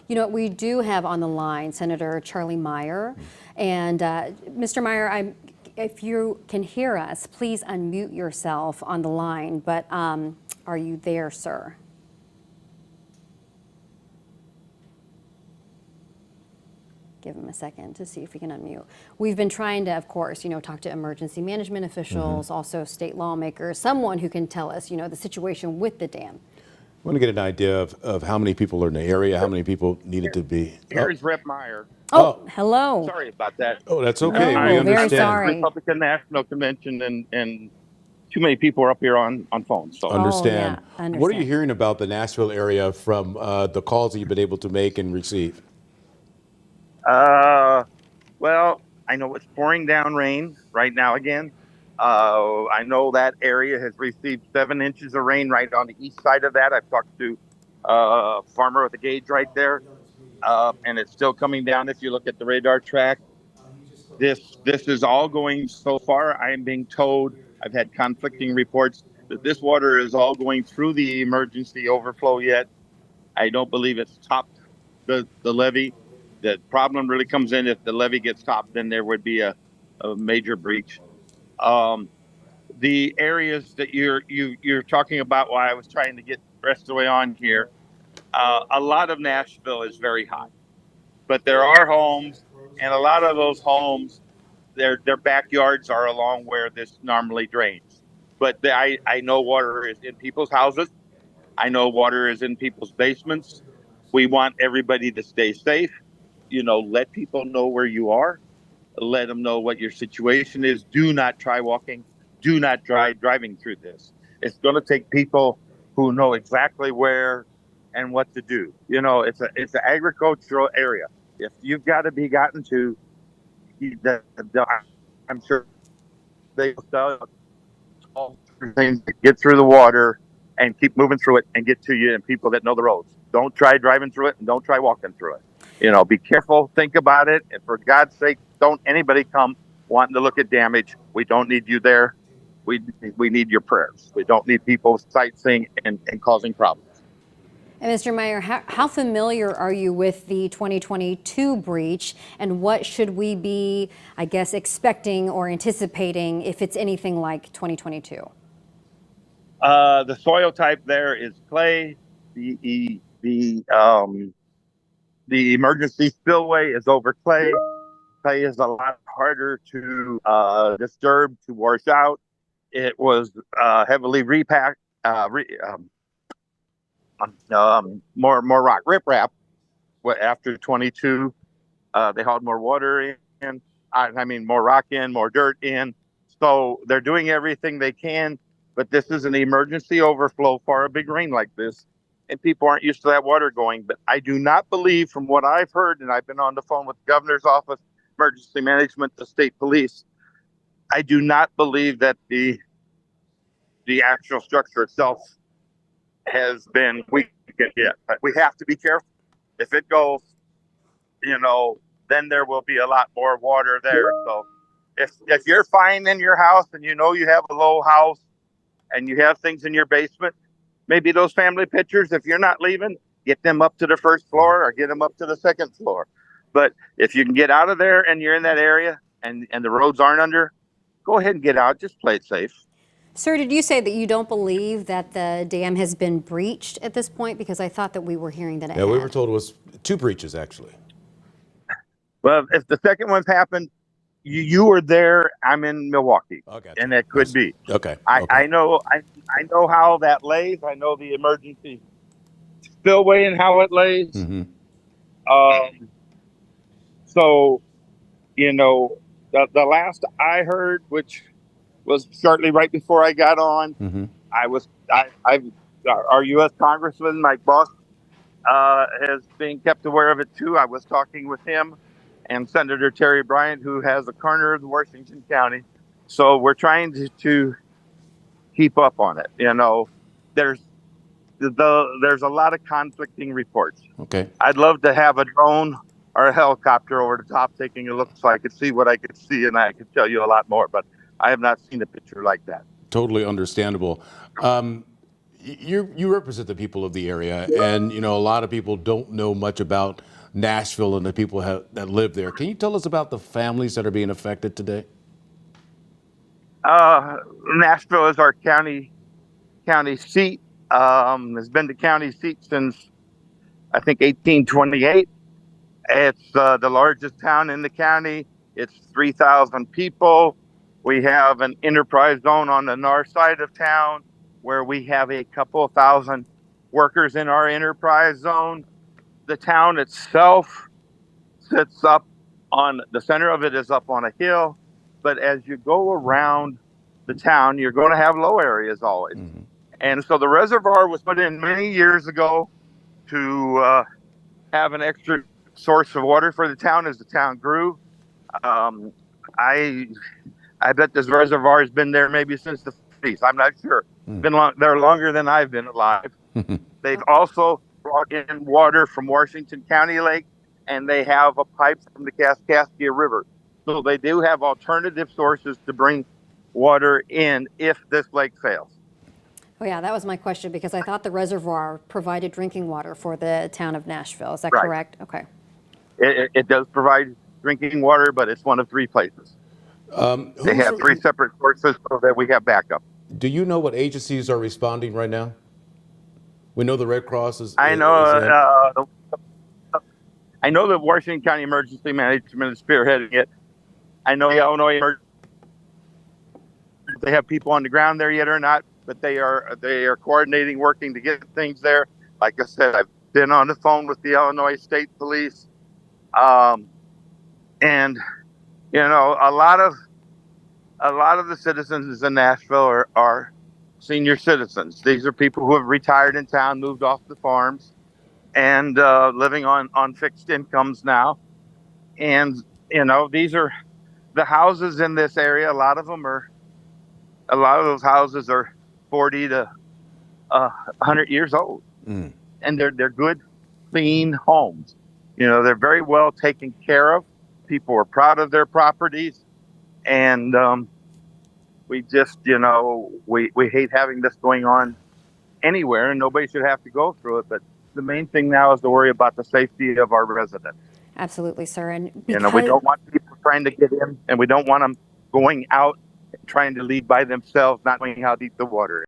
You know, we do have on the line Senator Charlie Meer. And Mr. Meer, if you can hear us, please unmute yourself on the line. But are you there, sir? Give him a second to see if we can unmute. We've been trying to, of course, talk to emergency management officials, also state lawmakers, someone who can tell us, the situation with the dam. I want to get an idea of how many people are in the area, how many people needed to be. Here's Rep. Meyer. Oh, hello. Sorry about that. Oh, that's okay. No, We understand. very sorry. Republican National Convention, and too many people are up here on phones. So Understand. Oh, yeah, What are you hearing about the Nashville area from the calls that you've been able to make and receive? Well, I know it's pouring down rain right now again. I know that area has received 7 inches of rain right on the east side of that. I've talked to a farmer with a gauge right there, and it's still coming down. If you look at the radar track, this is all going so far. I am being told, I've had conflicting reports, that this water is all going through the emergency overflow yet. I don't believe it's topped the levee. The problem really comes in if the levee gets topped, then there would be a major breach. The areas that you're talking about, why I was trying to get the rest of the way on here, a lot of Nashville is very high, but there are homes, and a lot of those homes, their backyards are along where this normally drains. But I know water is in people's houses. I know water is in people's basements. We want everybody to stay safe. Let people know where you are. Let them know what your situation is. Do not try walking. Do not try driving through this. It's going to take people who know exactly where and what to do. It's an agricultural area. If you've got to be gotten to, I'm sure they will all things to get through the water and keep moving through it and get to you and people that know the roads. Don't try driving through it and don't try walking through it. Be careful, think about it, and for God's sake, don't anybody come wanting to look at damage. We don't need you there. We need your prayers. We don't need people sightseeing and causing problems. And Mr. Meer, how familiar are you with the 2022 breach, and what should we be, I guess, expecting or anticipating if it's anything like 2022? The soil type there is clay. The emergency spillway is over clay. Clay is a lot harder to disturb, to wash out. It was heavily repacked, more rock riprap. After 22, they hauled more water in. More rock in, more dirt in. So they're doing everything they can, but this is an emergency overflow for a big rain like this. And people aren't used to that water going. But I do not believe, from what I've heard, and I've been on the phone with the governor's office, emergency management, the state police, I do not believe that the actual structure itself has been weakened yet. But we have to be careful. If it goes, then there will be a lot more water there. So if you're fine in your house and you have a low house and you have things in your basement, maybe those family pictures, if you're not leaving, get them up to the first floor or get them up to the second floor. But if you can get out of there and you're in that area and the roads aren't under, go ahead and get out. Just play it safe. Sir, did you say that you don't believe that the dam has been breached at this point? Because I thought that we were hearing that it had. We were told it was 2 breaches, actually. Well, if the second one's happened, you were there. I'm in Milwaukee, and that could be. Okay. I know how that lays. I know the emergency spillway and how it lays. Mm-hmm. So, the last I heard, which was shortly right before I got on, mm-hmm. Our U.S. Congressman Mike Boss has been kept aware of it too. I was talking with him and Senator Terry Bryant, who has a corner of Washington County. So we're trying to keep up on it. There's a lot of conflicting reports. Okay. I'd love to have a drone or a helicopter over the top taking a look so I could see what I could see and I could tell you a lot more, but I have not seen a picture like that. Totally understandable. you represent the people of the area, and a lot of people don't know much about Nashville and the people that live there. Can you tell us about the families that are being affected today? Nashville is our county seat. Has been the county seat since I think 1828. It's the largest town in the county. It's 3,000 people. We have an enterprise zone on the north side of town where we have a couple thousand workers in our enterprise zone. The town itself sits up on the center of it is up on a hill, but as you go around the town, you're going to have low areas always. Mm-hmm. And so the reservoir was put in many years ago to have an extra source of water for the town as the town grew. I bet this reservoir has been there maybe since the 50s. I'm not sure. Been there longer than I've been alive. They've also brought in water from Washington County Lake, and they have a pipe from the Kaskaskia River. So they do have alternative sources to bring water in if this lake fails. Oh yeah, that was my question, because I thought the reservoir provided drinking water for the town of Nashville. Is that Right. correct? Okay. It does provide drinking water, but it's one of three places. They have three separate sources so that we have backup. Do you know what agencies are responding right now? We know the Red Cross is. I know the Washington County Emergency Management is spearheading it. I know the Illinois they have people on the ground there yet or not, but they are coordinating, working to get things there. Like I said, I've been on the phone with the Illinois State Police, and a lot of the citizens in Nashville are senior citizens. These are people who have retired in town, moved off the farms, and living on fixed incomes now. And these are the houses in this area. A lot of those houses are 40 to 100 years old, and they're good, clean homes. They're very well taken care of. People are proud of their properties, and we just, we hate having this going on anywhere, and nobody should have to go through it. But the main thing now is to worry about the safety of our residents. Absolutely, sir. And we don't want people trying to get in, and we don't want them going out and trying to leave by themselves, not knowing how deep the water is.